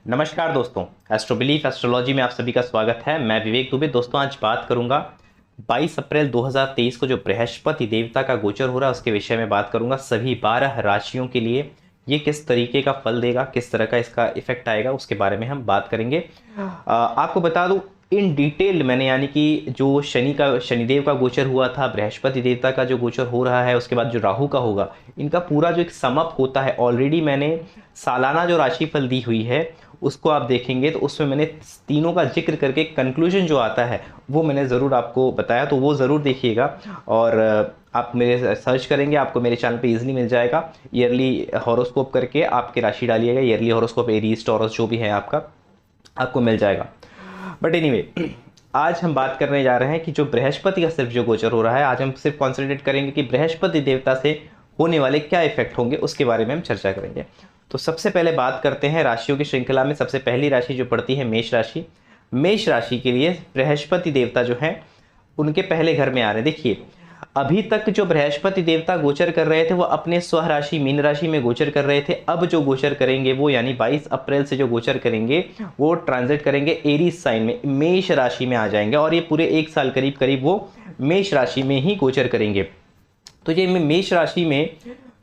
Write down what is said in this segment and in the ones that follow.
नमस्कार दोस्तों, astro belief astrology में आप सभी का स्वागत है। मैं विवेक दुबे। दोस्तों आज बात करूंगा 22 अप्रैल 2023 को जो बृहस्पति देवता का गोचर हो रहा है उसके विषय में बात करूंगा। सभी 12 राशियों के लिए ये किस तरीके का फल देगा, किस तरह का इसका इफेक्ट आएगा, उसके बारे में हम बात करेंगे। आपको बता दूं इन डिटेल मैंने, यानी कि जो शनिदेव का गोचर हुआ था, बृहस्पति देवता का जो गोचर हो रहा है, उसके बाद जो राहु का होगा, इनका पूरा जो एक समअप होता है ऑलरेडी मैंने सालाना जो राशिफल दी हुई है उसको आप देखेंगे तो उसमें मैंने तीनों का जिक्र करके कंक्लूजन जो आता है वो मैंने ज़रूर आपको बताया, तो वो ज़रूर देखिएगा। और आप मेरे सर्च करेंगे, आपको मेरे चैनल पे इजीली मिल जाएगा। ईयरली हॉरोस्कोप करके आपकी राशि डालिएगा, ईयरली हॉरोस्कोप, एरीज, टॉरस जो भी है आपका, आपको मिल जाएगा। बट एनीवे, आज हम बात करने जा रहे हैं कि जो बृहस्पति का सिर्फ जो गोचर हो रहा है, आज हम सिर्फ कॉन्सेंट्रेट करेंगे कि बृहस्पति देवता से होने वाले क्या इफेक्ट होंगे, उसके बारे में हम चर्चा करेंगे। तो सबसे पहले बात करते हैं राशियों की श्रृंखला में। सबसे पहली राशि जो पड़ती है मेष राशि। मेष राशि के लिए बृहस्पति देवता जो है उनके पहले घर में आ रहे हैं। देखिए, अभी तक जो बृहस्पति देवता गोचर कर रहे थे वो अपने स्वराशि मीन राशि में गोचर कर रहे थे। अब जो गोचर करेंगे वो, यानी 22 अप्रैल से जो गोचर करेंगे वो ट्रांजिट करेंगे एरीज साइन में, मेष राशि में आ जाएंगे और ये पूरे एक साल करीब करीब वो मेष राशि में ही गोचर करेंगे। तो ये मेष राशि में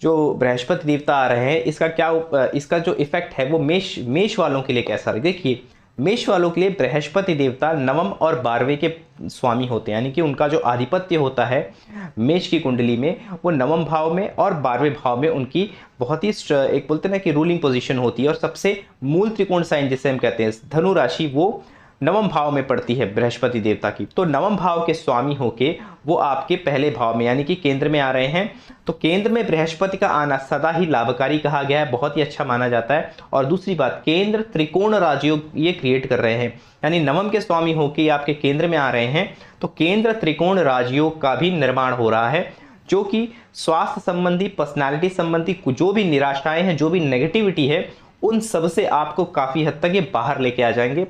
जो बृहस्पति देवता आ रहे हैं, इसका जो इफेक्ट है वो मेष वालों के लिए कैसा है। देखिए, मेष वालों के लिए बृहस्पति देवता नवम और 12वें के स्वामी होते हैं, यानी कि उनका जो आधिपत्य होता है मेष की कुंडली में वो नवम भाव में और 12वें भाव में उनकी बहुत ही एक बोलते हैं ना कि रूलिंग पोजीशन होती है। और सबसे मूल त्रिकोण साइन जिसे हम कहते हैं धनु राशि, वो नवम भाव में पड़ती है बृहस्पति देवता की। तो नवम भाव के स्वामी होके वो आपके पहले भाव में यानी कि केंद्र में आ रहे हैं। तो केंद्र में बृहस्पति का आना सदा ही लाभकारी कहा गया है, बहुत ही अच्छा माना जाता है। और दूसरी बात, केंद्र त्रिकोण राजयोग ये क्रिएट कर रहे हैं, यानी नवम के स्वामी होके आपके केंद्र में आ रहे हैं। तो केंद्र त्रिकोण राजयोग का भी निर्माण हो रहा है, जो कि स्वास्थ्य संबंधी, पर्सनैलिटी संबंधी जो भी निराशाएं हैं, जो भी नेगेटिविटी है, उन सब से आपको काफी हद तक ये बाहर लेके आ जाएंगे।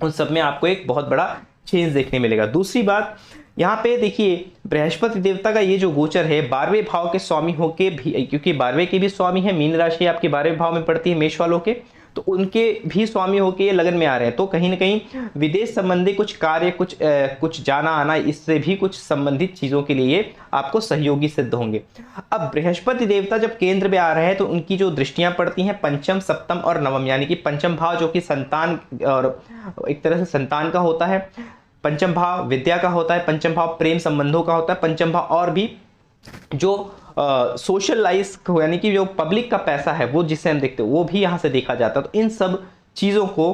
उन सब में आपको एक बहुत बड़ा चेंज देखने मिलेगा। दूसरी बात, यहाँ पे देखिए बृहस्पति देवता का ये जो गोचर है 12वें भाव के स्वामी होके भी, क्योंकि 12वें के भी स्वामी है, मीन राशि आपके 12वें भाव में पड़ती है मेष वालों के, तो उनके भी स्वामी होके ये लगन में आ रहे हैं। तो कहीं ना कहीं विदेश संबंधी कुछ कार्य, कुछ जाना आना, इससे भी कुछ संबंधित चीजों के लिए आपको सहयोगी सिद्ध होंगे। अब बृहस्पति देवता जब केंद्र में आ रहे हैं तो उनकी जो दृष्टियां पड़ती हैं पंचम, सप्तम और नवम, यानी कि पंचम भाव जो कि संतान और एक तरह से संतान का होता है, पंचम भाव विद्या का होता है, पंचम भाव प्रेम संबंधों का होता है, पंचम भाव और भी जो सोशल लाइफ यानी कि जो पब्लिक का पैसा है वो जिसे हम देखते हैं वो भी यहाँ से देखा जाता है। तो इन सब चीज़ों को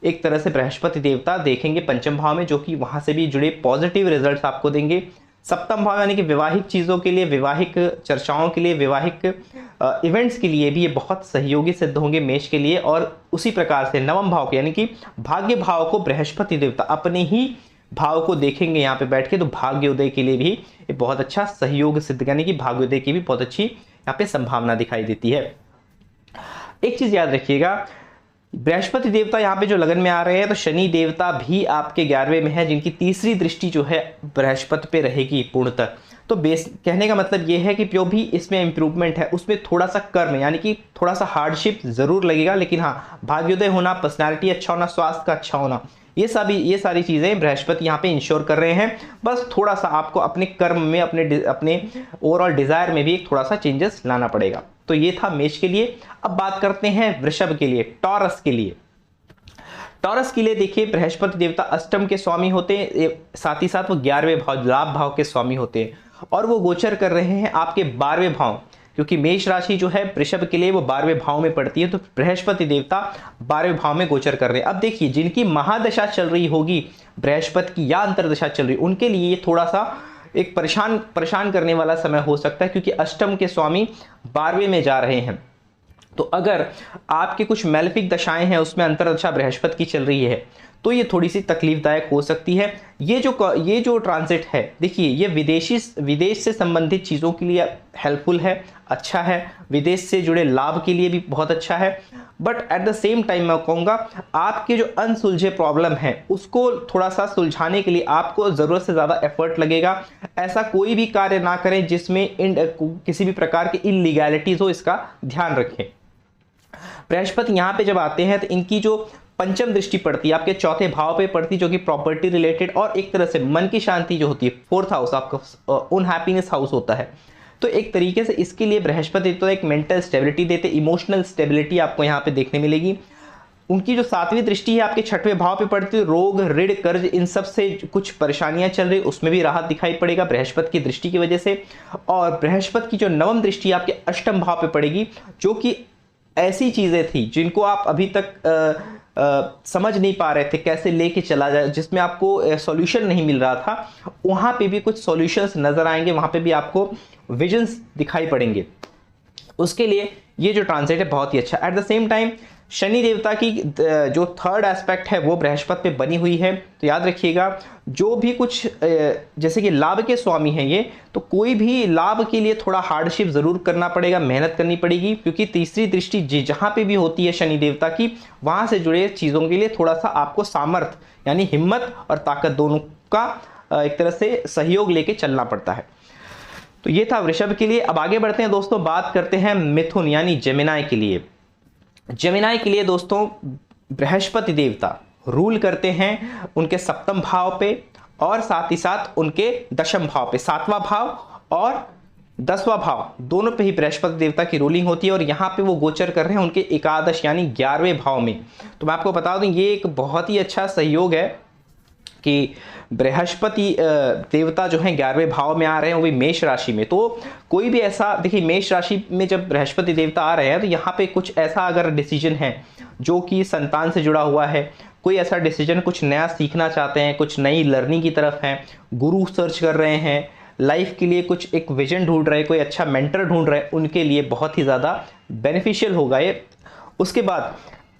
एक तरह से बृहस्पति देवता देखेंगे पंचम भाव में, जो कि वहाँ से भी जुड़े पॉजिटिव रिजल्ट्स आपको देंगे। सप्तम भाव यानी कि विवाहिक चीज़ों के लिए, विवाहिक चर्चाओं के लिए, विवाहिक इवेंट्स के लिए भी ये बहुत सहयोगी सिद्ध होंगे मेष के लिए। और उसी प्रकार से नवम भाव के यानी कि भाग्य भाव को बृहस्पति देवता अपने ही भाव को देखेंगे यहाँ पे बैठ के, तो भाग्योदय के लिए भी ये बहुत अच्छा सहयोग सिद्ध, यानी कि भाग्योदय की भी बहुत अच्छी यहाँ पे संभावना दिखाई देती है। एक चीज याद रखिएगा, बृहस्पति देवता यहाँ पे जो लगन में आ रहे हैं, तो शनि देवता भी आपके 11वें में है, जिनकी तीसरी दृष्टि जो है बृहस्पति पे रहेगी पूर्णतः। तो बेस कहने का मतलब ये है कि जो भी इसमें इंप्रूवमेंट है उसमें थोड़ा सा कर्म यानी कि थोड़ा सा हार्डशिप जरूर लगेगा, लेकिन हाँ, भाग्योदय होना, पर्सनैलिटी अच्छा होना, स्वास्थ्य का अच्छा होना, ये सारी चीजें बृहस्पति यहाँ पे इंश्योर कर रहे हैं। बस थोड़ा सा आपको अपने कर्म में, अपने ओवरऑल डिजायर में भी एक थोड़ा सा चेंजेस लाना पड़ेगा। तो ये था मेष के लिए। अब बात करते हैं वृषभ के लिए, टॉरस के लिए। टॉरस के लिए देखिए, बृहस्पति देवता अष्टम के स्वामी होते हैं, साथ ही साथ वो 11वें भाव, लाभ भाव के स्वामी होते हैं, और वो गोचर कर रहे हैं आपके 12वें भाव, क्योंकि मेष राशि जो है वृषभ के लिए वो 12वें भाव में पड़ती है। तो बृहस्पति देवता 12वें भाव में गोचर कर रहे हैं। अब देखिए, जिनकी महादशा चल रही होगी बृहस्पति की या अंतरदशा चल रही, उनके लिए ये थोड़ा सा एक परेशान करने वाला समय हो सकता है, क्योंकि अष्टम के स्वामी 12वें में जा रहे हैं। तो अगर आपके कुछ मैलेफिक दशाएं हैं उसमें अंतरदशा बृहस्पति की चल रही है तो ये थोड़ी सी तकलीफदायक हो सकती है। ये जो ट्रांजिट है, देखिए ये विदेश से संबंधित चीज़ों के लिए हेल्पफुल है, अच्छा है, विदेश से जुड़े लाभ के लिए भी बहुत अच्छा है। But at the same time मैं कहूँगा, आपके जो अनसुलझे प्रॉब्लम है उसको थोड़ा सा सुलझाने के लिए आपको ज़रूरत से ज़्यादा एफर्ट लगेगा। ऐसा कोई भी कार्य ना करें जिसमें किसी भी प्रकार की इलीगैलिटीज़ हो, इसका ध्यान रखें। बृहस्पति यहाँ पे जब आते हैं तो इनकी जो पंचम दृष्टि पड़ती है आपके चौथे भाव पे पड़ती है, जो कि प्रॉपर्टी रिलेटेड और एक तरह से मन की शांति जो होती है, फोर्थ हाउस आपका अनहैप्पीनेस हाउस होता है। तो एक तरीके से इसके लिए बृहस्पति तो एक मेंटल स्टेबिलिटी देते, इमोशनल स्टेबिलिटी आपको यहाँ पे देखने मिलेगी। उनकी जो सातवीं दृष्टि है आपके छठवें भाव पे पड़ती है, रोग ऋण कर्ज इन सब से कुछ परेशानियां चल रही, उसमें भी राहत दिखाई पड़ेगा बृहस्पति की दृष्टि की वजह से। और बृहस्पति की जो नवम दृष्टि आपके अष्टम भाव पे पड़ेगी, जो कि ऐसी चीजें थी जिनको आप अभी तक समझ नहीं पा रहे थे कैसे लेके चला जाए, जिसमें आपको सॉल्यूशन नहीं मिल रहा था, वहां पे भी कुछ सॉल्यूशंस नजर आएंगे, वहां पे भी आपको विजन्स दिखाई पड़ेंगे। उसके लिए ये जो ट्रांजिट है बहुत ही अच्छा। At the same time Shani देवता की जो थर्ड एस्पेक्ट है वो बृहस्पति पे बनी हुई है। तो याद रखिएगा, जो भी कुछ जैसे कि लाभ के स्वामी हैं ये, तो कोई भी लाभ के लिए थोड़ा हार्डशिप जरूर करना पड़ेगा, मेहनत करनी पड़ेगी, क्योंकि तीसरी दृष्टि जहां पे भी होती है शनि देवता की, वहां से जुड़े चीजों के लिए थोड़ा सा आपको सामर्थ्य यानी हिम्मत और ताकत दोनों का एक तरह से सहयोग लेके चलना पड़ता है। तो ये था वृषभ के लिए। अब आगे बढ़ते हैं दोस्तों, बात करते हैं मिथुन यानी जेमिनाई के लिए। जेमिनाई के लिए दोस्तों बृहस्पति देवता रूल करते हैं उनके सप्तम भाव पे और साथ ही साथ उनके दशम भाव पे, सातवां भाव और 10वां भाव दोनों पे ही बृहस्पति देवता की रूलिंग होती है। और यहाँ पे वो गोचर कर रहे हैं उनके एकादश यानी 11वें भाव में। तो मैं आपको बता दूं ये एक बहुत ही अच्छा सहयोग है कि बृहस्पति देवता जो हैं 11वें भाव में आ रहे हैं, वो भी मेष राशि में। तो कोई भी ऐसा देखिए, मेष राशि में जब बृहस्पति देवता आ रहे हैं तो यहाँ पे कुछ ऐसा अगर डिसीजन है जो कि संतान से जुड़ा हुआ है, कोई ऐसा डिसीजन, कुछ नया सीखना चाहते हैं, कुछ नई लर्निंग की तरफ हैं, गुरु सर्च कर रहे हैं, लाइफ के लिए कुछ एक विजन ढूंढ रहे हैं, कोई अच्छा मेंटर ढूंढ रहे हैं, उनके लिए बहुत ही ज़्यादा बेनिफिशियल होगा ये। उसके बाद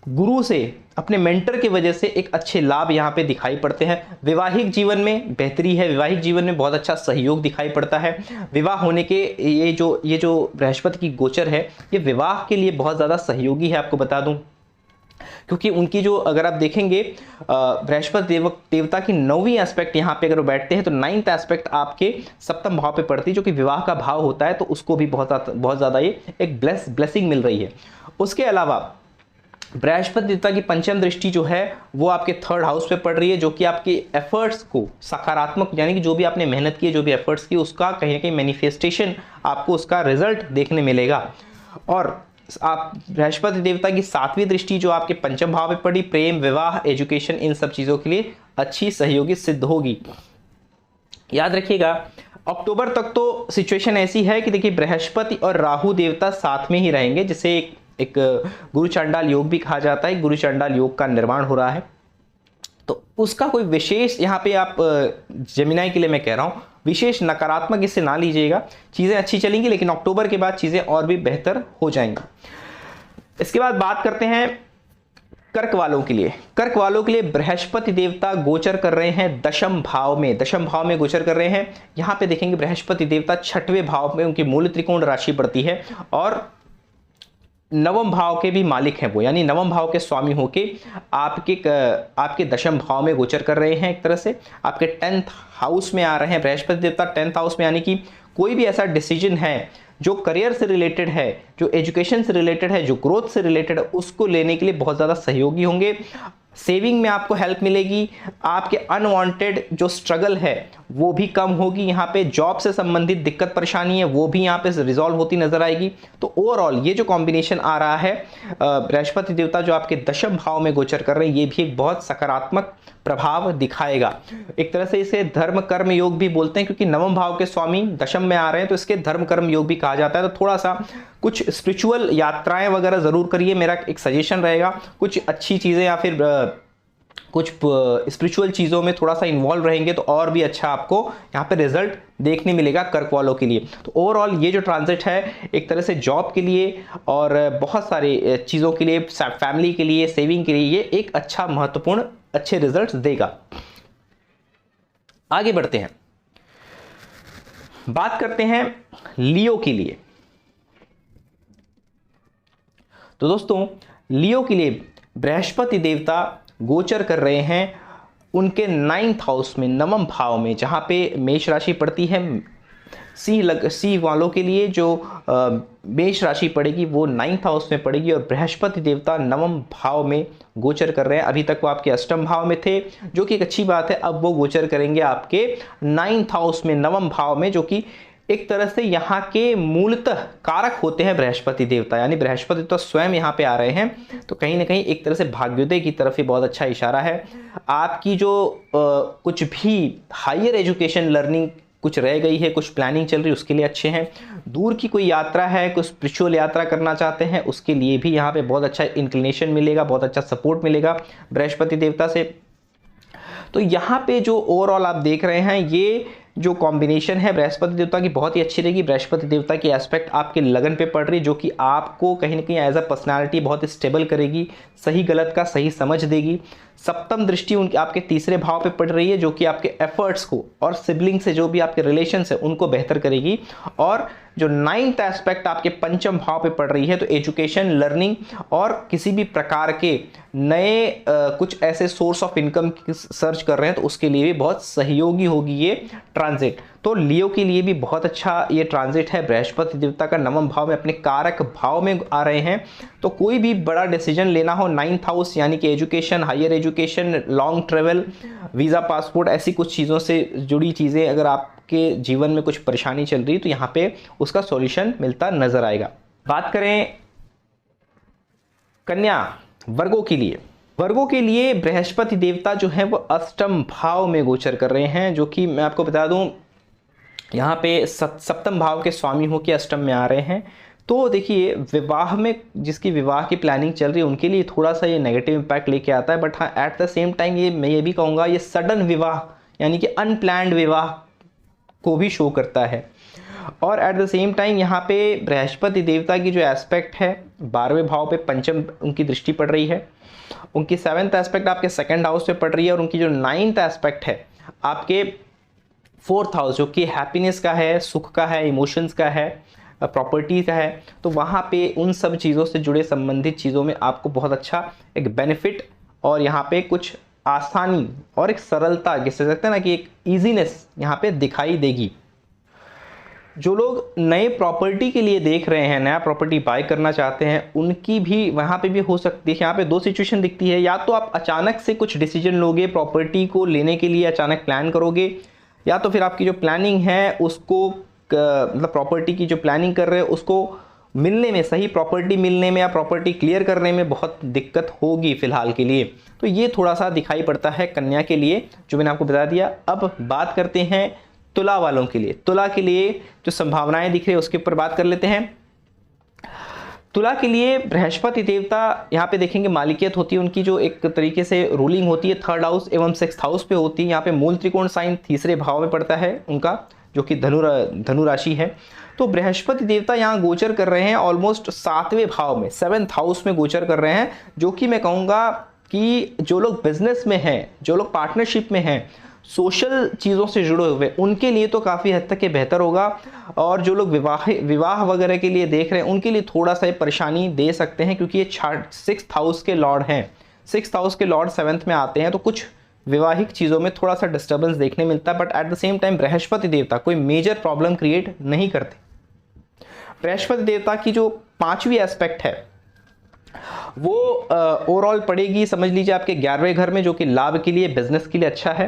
गुरु से, अपने मेंटर की वजह से एक अच्छे लाभ यहाँ पे दिखाई पड़ते हैं। वैवाहिक जीवन में बेहतरी है, वैवाहिक जीवन में बहुत अच्छा सहयोग दिखाई पड़ता है। विवाह होने के ये जो बृहस्पति की गोचर है, ये विवाह के लिए बहुत ज़्यादा सहयोगी है, आपको बता दूं, क्योंकि उनकी जो अगर आप देखेंगे बृहस्पति देवता की 9वीं एस्पेक्ट यहाँ पे अगर वो बैठते हैं तो 9th एस्पेक्ट आपके सप्तम भाव पे पड़ती है, जो कि विवाह का भाव होता है। तो उसको भी बहुत ज़्यादा ये एक ब्लेसिंग मिल रही है। उसके अलावा बृहस्पति देवता की पंचम दृष्टि जो है वो आपके थर्ड हाउस पे पड़ रही है, जो कि आपके एफर्ट्स को सकारात्मक, यानी कि जो भी आपने मेहनत की है, जो भी एफर्ट्स की, उसका कहीं ना कहीं मैनिफेस्टेशन आपको उसका रिजल्ट देखने मिलेगा। और आप बृहस्पति देवता की 7वीं दृष्टि जो आपके पंचम भाव में पड़ी, प्रेम, विवाह, एजुकेशन, इन सब चीज़ों के लिए अच्छी सहयोगी सिद्ध होगी। याद रखिएगा, अक्टूबर तक तो सिचुएशन ऐसी है कि देखिए बृहस्पति और राहु देवता साथ में ही रहेंगे, जिसे एक गुरु चांडाल योग भी कहा जाता है। गुरु चांडाल योग का निर्माण हो रहा है, तो उसका कोई विशेष यहाँ पे आप जेमिनाई के लिए मैं कह रहा हूँ विशेष नकारात्मक इससे ना लीजिएगा। चीज़ें अच्छी चलेंगी, लेकिन अक्टूबर के बाद चीज़ें और भी बेहतर हो जाएंगी। इसके बाद बात करते हैं कर्क वालों के लिए। कर्क वालों के लिए बृहस्पति देवता गोचर कर रहे हैं दशम भाव में, दशम भाव में गोचर कर रहे हैं। यहाँ पे देखेंगे बृहस्पति देवता 6वें भाव में, उनकी मूल त्रिकोण राशि पड़ती है और नवम भाव के भी मालिक हैं वो, यानी नवम भाव के स्वामी होके आपके दशम भाव में गोचर कर रहे हैं। एक तरह से आपके 10th हाउस में आ रहे हैं बृहस्पति देवता 10th हाउस में, यानी कि कोई भी ऐसा डिसीजन है जो करियर से रिलेटेड है, जो एजुकेशन से रिलेटेड है, जो ग्रोथ से रिलेटेड है, उसको लेने के लिए बहुत ज़्यादा सहयोगी होंगे। सेविंग में आपको हेल्प मिलेगी, आपके अनवांटेड जो स्ट्रगल है वो भी कम होगी। यहाँ पे जॉब से संबंधित दिक्कत परेशानी है वो भी यहाँ पे रिजॉल्व होती नजर आएगी। तो ओवरऑल ये जो कॉम्बिनेशन आ रहा है, बृहस्पति देवता जो आपके दशम भाव में गोचर कर रहे हैं, ये भी एक बहुत सकारात्मक प्रभाव दिखाएगा। एक तरह से इसे धर्म कर्म योग भी बोलते हैं, क्योंकि नवम भाव के स्वामी दशम में आ रहे हैं, तो इसके धर्म कर्म योग भी कहा जाता है। तो थोड़ा सा कुछ स्पिरिचुअल यात्राएं वगैरह जरूर करिए, मेरा एक सजेशन रहेगा। कुछ अच्छी चीजें या फिर कुछ स्पिरिचुअल चीज़ों में थोड़ा सा इन्वॉल्व रहेंगे तो और भी अच्छा आपको यहाँ पे रिजल्ट देखने मिलेगा कर्क वालों के लिए। तो ओवरऑल ये जो ट्रांजिट है एक तरह से जॉब के लिए और बहुत सारे चीज़ों के लिए, फैमिली के लिए, सेविंग के लिए, ये एक अच्छा महत्वपूर्ण अच्छे रिजल्ट देगा। आगे बढ़ते हैं, बात करते हैं लियो के लिए। तो दोस्तों लियो के लिए बृहस्पति देवता गोचर कर रहे हैं उनके 9th हाउस में, नवम भाव में, जहां पे मेष राशि पड़ती है। सी वालों के लिए जो मेष राशि पड़ेगी वो 9th हाउस में पड़ेगी और बृहस्पति देवता नवम भाव में गोचर कर रहे हैं। अभी तक वो आपके अष्टम भाव में थे, जो कि एक अच्छी बात है। अब वो गोचर करेंगे आपके 9th हाउस में, नवम भाव में, जो कि एक तरह से यहाँ के मूलतः कारक होते हैं बृहस्पति देवता, यानी बृहस्पति तो स्वयं यहाँ पे आ रहे हैं। तो कहीं ना कहीं एक तरह से भाग्योदय की तरफ ही बहुत अच्छा इशारा है। आपकी जो कुछ भी हायर एजुकेशन लर्निंग कुछ रह गई है, कुछ प्लानिंग चल रही है, उसके लिए अच्छे हैं। दूर की कोई यात्रा है, कुछ स्पिरिचुअल यात्रा करना चाहते हैं, उसके लिए भी यहाँ पे बहुत अच्छा इंक्लिनेशन मिलेगा, बहुत अच्छा सपोर्ट मिलेगा बृहस्पति देवता से। तो यहाँ पे जो ओवरऑल आप देख रहे हैं, ये जो कॉम्बिनेशन है बृहस्पति देवता की बहुत ही अच्छी रहेगी। बृहस्पति देवता की एस्पेक्ट आपके लगन पे पड़ रही, जो कि आपको कहीं ना कहीं एज अ पर्सनालिटी बहुत स्टेबल करेगी, सही गलत का सही समझ देगी। सप्तम दृष्टि उनके आपके तीसरे भाव पे पड़ रही है, जो कि आपके एफर्ट्स को और सिबलिंग से जो भी आपके रिलेशंस है उनको बेहतर करेगी। और जो 9th एस्पेक्ट आपके पंचम भाव पे पड़ रही है, तो एजुकेशन, लर्निंग और किसी भी प्रकार के नए कुछ ऐसे सोर्स ऑफ इनकम सर्च कर रहे हैं, तो उसके लिए भी बहुत सहयोगी होगी ये ट्रांजिट। तो लियो के लिए भी बहुत अच्छा ये ट्रांजिट है। बृहस्पति देवता का नवम भाव में अपने कारक भाव में आ रहे हैं। तो कोई भी बड़ा डिसीजन लेना हो, 9th हाउस यानी कि education, higher education, long travel, visa, passport, ऐसी कुछ चीज़ों से जुड़ी चीज़ें अगर आपके जीवन में कुछ परेशानी चल रही है, तो यहाँ पे उसका सॉल्यूशन मिलता नजर आएगा। बात करें कन्या वर्गों के लिए, वर्गों के लिए बृहस्पति देवता जो है वो अष्टम भाव में गोचर कर रहे हैं, जो कि मैं आपको बता दूं यहाँ पे सप्तम भाव के स्वामी हो के अष्टम में आ रहे हैं। तो देखिए, विवाह में जिसकी विवाह की प्लानिंग चल रही है उनके लिए थोड़ा सा ये नेगेटिव इम्पैक्ट लेके आता है। बट हाँ, एट द सेम टाइम ये मैं ये भी कहूँगा, ये सडन विवाह यानी कि अनप्लैंड विवाह को भी शो करता है। और एट द सेम टाइम यहाँ पे बृहस्पति देवता की जो एस्पेक्ट है 12वें भाव पे पंचम उनकी दृष्टि पड़ रही है, उनकी 7th एस्पेक्ट आपके 2nd हाउस पे पड़ रही है, और उनकी जो 9th एस्पेक्ट है आपके 4th हाउस, जो कि हैप्पीनेस का है, सुख का है, इमोशंस का है, प्रॉपर्टी का है। तो वहाँ पे उन सब चीज़ों से जुड़े संबंधित चीज़ों में आपको बहुत अच्छा एक बेनिफिट और यहाँ पे कुछ आसानी और एक सरलता, जिसे सकते हैं ना कि एक ईजीनेस यहाँ पे दिखाई देगी। जो लोग नए प्रॉपर्टी के लिए देख रहे हैं, नया प्रॉपर्टी बाय करना चाहते हैं, उनकी भी वहाँ पे भी हो सकती है। यहाँ पे दो सिचुएशन दिखती है, या तो आप अचानक से कुछ डिसीजन लोगे, प्रॉपर्टी को लेने के लिए अचानक प्लान करोगे, या तो फिर आपकी जो प्लानिंग है उसको मतलब प्रॉपर्टी की जो प्लानिंग कर रहे हो उसको मिलने में, सही प्रॉपर्टी मिलने में या प्रॉपर्टी क्लियर करने में बहुत दिक्कत होगी फिलहाल के लिए। तो ये थोड़ा सा दिखाई पड़ता है कन्या के लिए, जो मैंने आपको बता दिया। अब बात करते हैं तुला वालों के लिए। तुला के लिए जो संभावनाएं दिख रही है उसके ऊपर बात कर लेते हैं। तुला के लिए बृहस्पति देवता यहाँ पे देखेंगे मालिकियत होती है उनकी, जो एक तरीके से रूलिंग होती है 3rd हाउस एवं 6th हाउस पे होती है। यहाँ पे मूल त्रिकोण साइन तीसरे भाव में पड़ता है उनका, जो कि धनु राशि है। तो बृहस्पति देवता यहाँ गोचर कर रहे हैं ऑलमोस्ट 7वें भाव में, 7th हाउस में गोचर कर रहे हैं, जो कि मैं कहूँगा कि जो लोग बिजनेस में हैं, जो लोग पार्टनरशिप में हैं, सोशल चीज़ों से जुड़े हुए, उनके लिए तो काफ़ी हद तक ये बेहतर होगा। और जो लोग विवाह वगैरह के लिए देख रहे हैं उनके लिए थोड़ा सा परेशानी दे सकते हैं, क्योंकि ये 6th हाउस के लॉर्ड हैं। 6th हाउस के लॉर्ड 7th में आते हैं, तो कुछ वैवाहिक चीज़ों में थोड़ा सा डिस्टर्बेंस देखने मिलता है। But at the same time Brihaspati देवता कोई मेजर प्रॉब्लम क्रिएट नहीं करते। बृहस्पति देवता की जो 5वीं एस्पेक्ट है वो ओवरऑल पड़ेगी, समझ लीजिए आपके 11वें घर में, जो कि लाभ के लिए, बिजनेस के लिए अच्छा है।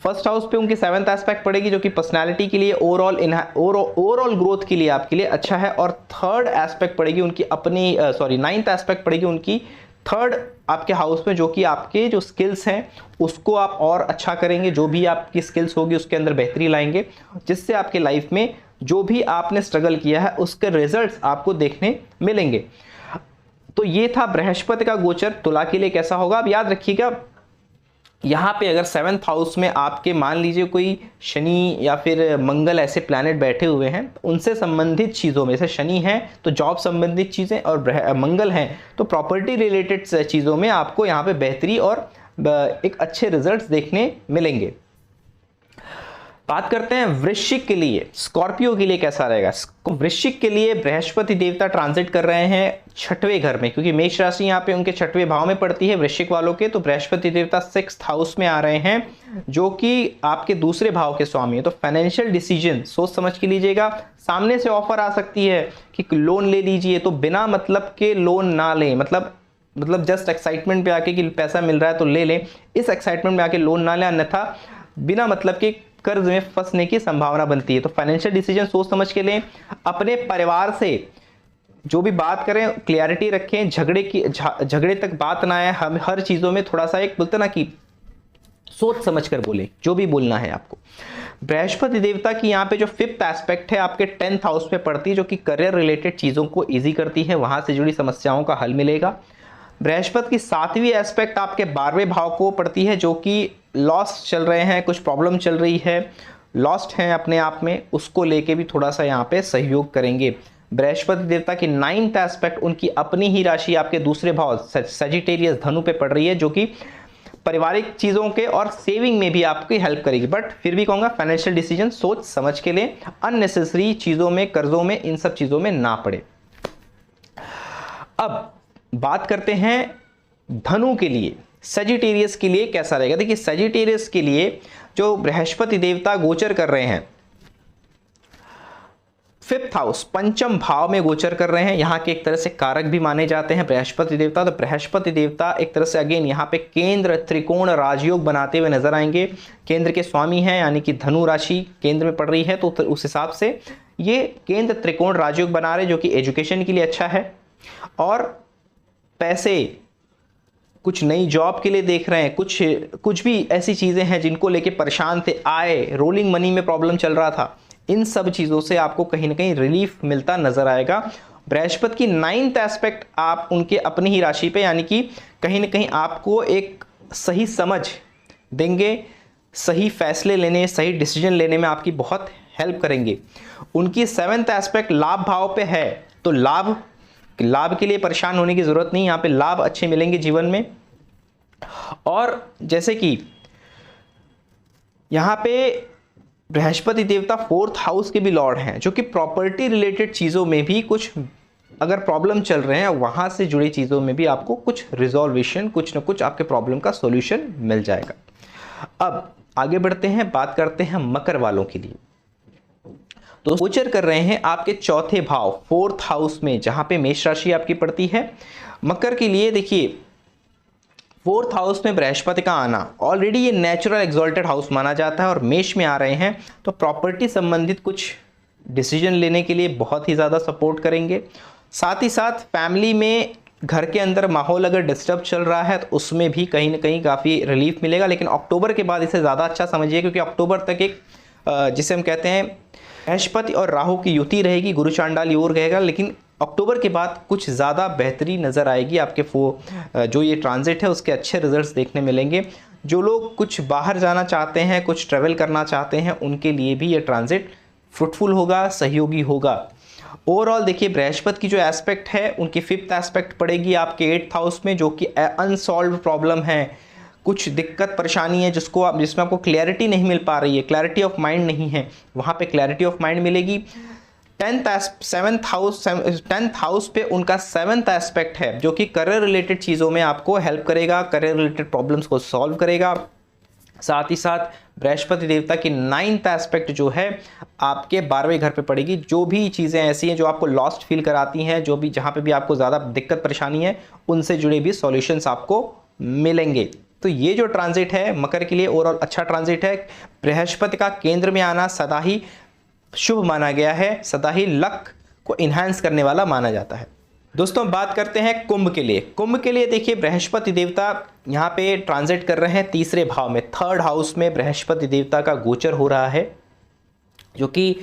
1st हाउस पे उनकी 7th एस्पेक्ट पड़ेगी, जो कि पर्सनालिटी के लिए, ओवरऑल ग्रोथ के लिए आपके लिए अच्छा है। और 3rd एस्पेक्ट पड़ेगी उनकी अपनी 9th एस्पेक्ट पड़ेगी उनकी 3rd आपके हाउस में, जो कि आपके जो स्किल्स हैं उसको आप और अच्छा करेंगे। जो भी आपकी स्किल्स होगी उसके अंदर बेहतरी लाएंगे, जिससे आपके लाइफ में जो भी आपने स्ट्रगल किया है उसके रिजल्ट्स आपको देखने मिलेंगे। तो ये था बृहस्पति का गोचर तुला के लिए कैसा होगा। अब याद रखिएगा, यहाँ पे अगर 7th हाउस में आपके मान लीजिए कोई शनि या फिर मंगल ऐसे प्लैनेट बैठे हुए हैं, तो उनसे संबंधित चीज़ों में से शनि है तो जॉब संबंधित चीज़ें, और मंगल हैं तो प्रॉपर्टी रिलेटेड चीज़ों में आपको यहाँ पे बेहतरी और एक अच्छे रिजल्ट्स देखने मिलेंगे। बात करते हैं वृश्चिक के लिए, स्कॉर्पियो के लिए कैसा रहेगा। वृश्चिक के लिए बृहस्पति देवता ट्रांजिट कर रहे हैं छठवें घर में, क्योंकि मेष राशि यहाँ पे उनके छठवें भाव में पड़ती है वृश्चिक वालों के, तो बृहस्पति देवता 6th हाउस में आ रहे हैं जो कि आपके दूसरे भाव के स्वामी है। तो फाइनेंशियल डिसीजन सोच समझ के लीजिएगा। सामने से ऑफर आ सकती है कि लोन ले लीजिए, तो बिना मतलब के लोन ना लें, मतलब जस्ट एक्साइटमेंट पे आके कि पैसा मिल रहा है तो ले लें, इस एक्साइटमेंट में आके लोन ना लें, अन्यथा बिना मतलब के कर्ज में फंसने की संभावना बनती है। तो फाइनेंशियल डिसीजन सोच समझ के लें। अपने परिवार से जो भी बात करें क्लियरिटी रखें, झगड़े तक बात ना आए। हम हर चीजों में थोड़ा सा एक बोलते ना कि सोच समझ कर बोले जो भी बोलना है आपको। बृहस्पति देवता की यहाँ पे जो 5th एस्पेक्ट है आपके 10th हाउस पे पड़ती है, जो कि करियर रिलेटेड चीजों को इजी करती है, वहां से जुड़ी समस्याओं का हल मिलेगा। बृहस्पति की 7वीं एस्पेक्ट आपके 12वें भाव को पड़ती है, जो कि लॉस चल रहे हैं, कुछ प्रॉब्लम चल रही है, लॉस्ट हैं अपने आप में, उसको लेके भी थोड़ा सा यहाँ पे सहयोग करेंगे। बृहस्पति देवता की 9th एस्पेक्ट उनकी अपनी ही राशि आपके दूसरे भाव सजिटेरियस धनु पे पड़ रही है, जो कि पारिवारिक चीजों के और सेविंग में भी आपकी हेल्प करेगी। बट फिर भी कहूंगा फाइनेंशियल डिसीजन सोच समझ के लें, अननेसेसरी चीजों में, कर्जों में, इन सब चीजों में ना पड़े। अब बात करते हैं धनु के लिए, सजिटेरियस के लिए कैसा रहेगा। देखिए सजिटेरियस के लिए जो बृहस्पति देवता गोचर कर रहे हैं 5th हाउस, 5म भाव में गोचर कर रहे हैं, यहाँ के एक तरह से कारक भी माने जाते हैं बृहस्पति देवता। तो बृहस्पति देवता एक तरह से अगेन यहाँ पे केंद्र त्रिकोण राजयोग बनाते हुए नजर आएंगे। केंद्र के स्वामी हैं, यानी कि धनु राशि केंद्र में पड़ रही है, तो उस हिसाब से ये केंद्र त्रिकोण राजयोग बना रहे, जो कि एजुकेशन के लिए अच्छा है। और पैसे कुछ नई जॉब के लिए देख रहे हैं, कुछ भी ऐसी चीजें हैं जिनको लेके परेशान थे, आए रोलिंग मनी में प्रॉब्लम चल रहा था, इन सब चीजों से आपको कहीं ना कहीं रिलीफ मिलता नजर आएगा। बृहस्पति की 9th एस्पेक्ट आप उनके अपनी ही राशि पे, यानी कि कहीं ना कहीं आपको एक सही समझ देंगे, सही फैसले लेने, सही डिसीजन लेने में आपकी बहुत हेल्प करेंगे। उनकी 7th एस्पेक्ट लाभ भाव पे है, तो लाभ के लिए परेशान होने की जरूरत नहीं, यहाँ पे लाभ अच्छे मिलेंगे जीवन में। और जैसे कि यहाँ पे बृहस्पति देवता 4th हाउस के भी लॉर्ड हैं, जो कि प्रॉपर्टी रिलेटेड चीजों में भी कुछ अगर प्रॉब्लम चल रहे हैं, वहां से जुड़ी चीजों में भी आपको कुछ रिजोल्यूशन, कुछ ना कुछ आपके प्रॉब्लम का सॉल्यूशन मिल जाएगा। अब आगे बढ़ते हैं, बात करते हैं मकर वालों के लिए। तो गोचर कर रहे हैं आपके 4थे भाव 4th हाउस में, जहां पे मेष राशि आपकी पड़ती है। मकर के लिए देखिए 4th हाउस में बृहस्पति का आना, ऑलरेडी ये नेचुरल एक्सॉल्टेड हाउस माना जाता है, और मेष में आ रहे हैं तो प्रॉपर्टी संबंधित कुछ डिसीजन लेने के लिए बहुत ही ज़्यादा सपोर्ट करेंगे। साथ ही साथ फैमिली में, घर के अंदर माहौल अगर डिस्टर्ब चल रहा है तो उसमें भी कहीं ना कहीं काफ़ी रिलीफ मिलेगा। लेकिन अक्टूबर के बाद इसे ज़्यादा अच्छा समझिए, क्योंकि अक्टूबर तक एक जिसे हम कहते हैं बृहस्पति और राहु की युति रहेगी, गुरु चांडाल योग रहेगा। लेकिन अक्टूबर के बाद कुछ ज़्यादा बेहतरी नज़र आएगी आपके जो ये ट्रांजिट है उसके अच्छे रिजल्ट्स देखने मिलेंगे। जो लोग कुछ बाहर जाना चाहते हैं, कुछ ट्रैवल करना चाहते हैं, उनके लिए भी ये ट्रांजिट फ्रूटफुल होगा, सहयोगी होगा। ओवरऑल देखिए बृहस्पति की जो एस्पेक्ट है उनकी 5th एस्पेक्ट पड़ेगी आपके 8th हाउस में, जो कि अनसॉल्व प्रॉब्लम है, कुछ दिक्कत परेशानी है जिसमें आपको क्लैरिटी नहीं मिल पा रही है, क्लैरिटी ऑफ माइंड नहीं है, वहाँ पे क्लैरिटी ऑफ माइंड मिलेगी। 10th हाउस पे उनका 7th एस्पेक्ट है, जो कि करियर रिलेटेड चीज़ों में आपको हेल्प करेगा, करियर रिलेटेड प्रॉब्लम्स को सॉल्व करेगा। साथ ही साथ बृहस्पति देवता की 9th एस्पेक्ट जो है आपके 12वें घर पे पड़ेगी। जो भी चीज़ें ऐसी हैं जो आपको लॉस्ट फील कराती हैं, जो भी जहाँ पे भी आपको ज़्यादा दिक्कत परेशानी है, उनसे जुड़े भी सॉल्यूशंस आपको मिलेंगे। तो ये जो ट्रांजिट है मकर के लिए ओवरऑल अच्छा ट्रांजिट है। बृहस्पति का केंद्र में आना सदा ही शुभ माना गया है, सदा ही लक को इन्हांस करने वाला माना जाता है। दोस्तों बात करते हैं कुंभ के लिए। कुंभ के लिए देखिए बृहस्पति देवता यहाँ पे ट्रांजिट कर रहे हैं 3रे भाव में, 3rd हाउस में बृहस्पति देवता का गोचर हो रहा है, जो कि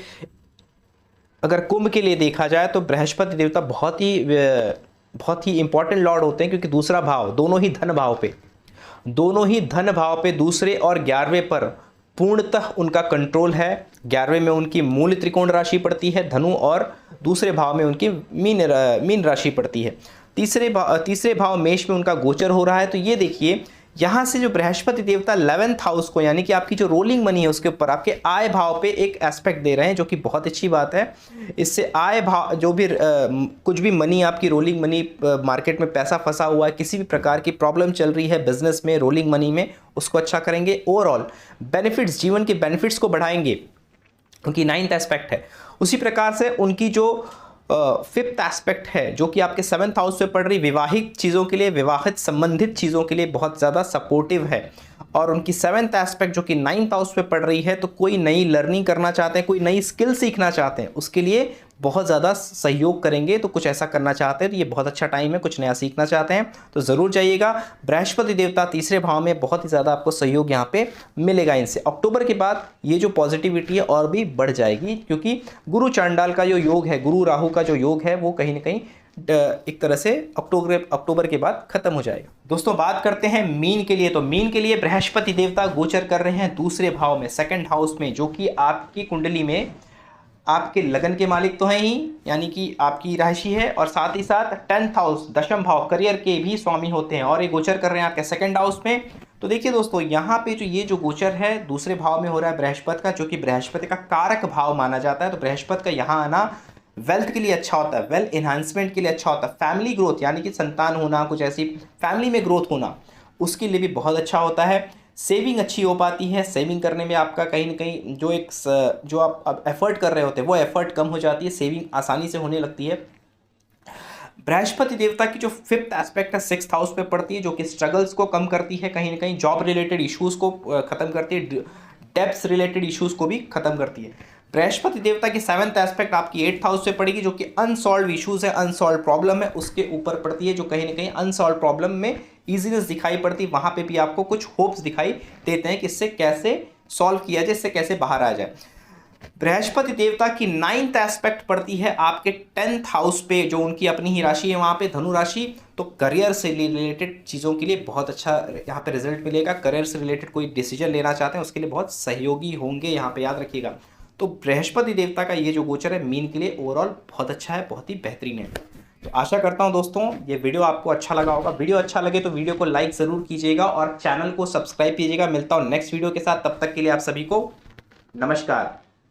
अगर कुंभ के लिए देखा जाए तो बृहस्पति देवता बहुत ही इंपॉर्टेंट लॉर्ड होते हैं, क्योंकि दूसरा भाव, दोनों ही धन भाव पे दूसरे और 11वें पर पूर्णतः उनका कंट्रोल है। 11वें में उनकी मूल त्रिकोण राशि पड़ती है धनु, और दूसरे भाव में उनकी मीन राशि पड़ती है। तीसरे भाव मेष में उनका गोचर हो रहा है। तो ये देखिए यहाँ से जो बृहस्पति देवता 11th हाउस को यानी कि आपकी जो रोलिंग मनी है उसके ऊपर आपके आय भाव पे एक एस्पेक्ट दे रहे हैं, जो कि बहुत अच्छी बात है। इससे आय भाव जो भी कुछ भी मनी आपकी रोलिंग मनी, मार्केट में पैसा फंसा हुआ है, किसी भी प्रकार की प्रॉब्लम चल रही है बिजनेस में, रोलिंग मनी में, उसको अच्छा करेंगे। ओवरऑल बेनिफिट्स, जीवन के बेनिफिट्स को बढ़ाएंगे, क्योंकि 9th एस्पेक्ट है। उसी प्रकार से उनकी जो 5th एस्पेक्ट है जो कि आपके 7th हाउस पे पड़ रही, विवाहिक चीज़ों के लिए, विवाहित संबंधित चीज़ों के लिए बहुत ज़्यादा सपोर्टिव है। और उनकी 7th एस्पेक्ट जो कि 9th हाउस पे पड़ रही है, तो कोई नई लर्निंग करना चाहते हैं, कोई नई स्किल सीखना चाहते हैं, उसके लिए बहुत ज़्यादा सहयोग करेंगे। तो कुछ ऐसा करना चाहते हैं तो ये बहुत अच्छा टाइम है, कुछ नया सीखना चाहते हैं तो ज़रूर जाइएगा। बृहस्पति देवता तीसरे भाव में, बहुत ही ज़्यादा आपको सहयोग यहाँ पे मिलेगा इनसे। अक्टूबर के बाद ये जो पॉजिटिविटी है और भी बढ़ जाएगी, क्योंकि गुरु चांडाल का जो योग है, गुरु राहु का जो योग है, वो कहीं ना कहीं एक तरह से अक्टूबर के बाद खत्म हो जाएगा। दोस्तों बात करते हैं मीन के लिए। तो मीन के लिए बृहस्पति देवता गोचर कर रहे हैं दूसरे भाव में, 2nd हाउस में, जो कि आपकी कुंडली में आपके लगन के मालिक तो हैं ही, यानी कि आपकी राशि है, और साथ ही साथ 10th हाउस, 10th भाव, करियर के भी स्वामी होते हैं, और ये गोचर कर रहे हैं आपके 2nd हाउस में। तो देखिए दोस्तों, यहाँ पे जो ये जो गोचर है दूसरे भाव में हो रहा है बृहस्पति का, जो कि बृहस्पति का कारक भाव माना जाता है। तो बृहस्पति का यहाँ आना वेल्थ के लिए अच्छा होता है, वेल्थ एनहांसमेंट के लिए अच्छा होता है, फैमिली ग्रोथ यानी कि संतान होना, कुछ ऐसी फैमिली में ग्रोथ होना, उसके लिए भी बहुत अच्छा होता है। सेविंग अच्छी हो पाती है, सेविंग करने में आपका कहीं ना कहीं जो आप एफर्ट कर रहे होते हैं वो एफर्ट कम हो जाती है, सेविंग आसानी से होने लगती है। बृहस्पति देवता की जो 5th एस्पेक्ट है 6th हाउस पे पड़ती है, जो कि स्ट्रगल्स को कम करती है, कहीं ना कहीं जॉब रिलेटेड इश्यूज को खत्म करती है, डेब्ट्स रिलेटेड इश्यूज को भी खत्म करती है। बृहस्पति देवता की 7th एस्पेक्ट आपकी 8th हाउस से पड़ेगी, जो कि अनसॉल्व इश्यूज है, अनसॉल्व प्रॉब्लम है, उसके ऊपर पड़ती है, जो कहीं ना कहीं अनसॉल्व प्रॉब्लम में ईजीनेस दिखाई पड़ती है। वहां पे भी आपको कुछ होप्स दिखाई देते हैं कि इससे कैसे सॉल्व किया जाए, इससे कैसे बाहर आ जाए। बृहस्पति देवता की 9th एस्पेक्ट पड़ती है आपके 10th हाउस पे, जो उनकी अपनी ही राशि है वहां पे, धनु राशि। तो करियर से रिलेटेड चीज़ों के लिए बहुत अच्छा यहाँ पे रिजल्ट मिलेगा। करियर से रिलेटेड कोई डिसीजन लेना चाहते हैं उसके लिए बहुत सहयोगी होंगे, यहाँ पे याद रखिएगा। तो बृहस्पति देवता का ये जो गोचर है मीन के लिए ओवरऑल बहुत अच्छा है, बहुत ही बेहतरीन है। तो आशा करता हूं दोस्तों ये वीडियो आपको अच्छा लगा होगा। वीडियो अच्छा लगे तो वीडियो को लाइक ज़रूर कीजिएगा और चैनल को सब्सक्राइब कीजिएगा। मिलता हूं नेक्स्ट वीडियो के साथ, तब तक के लिए आप सभी को नमस्कार।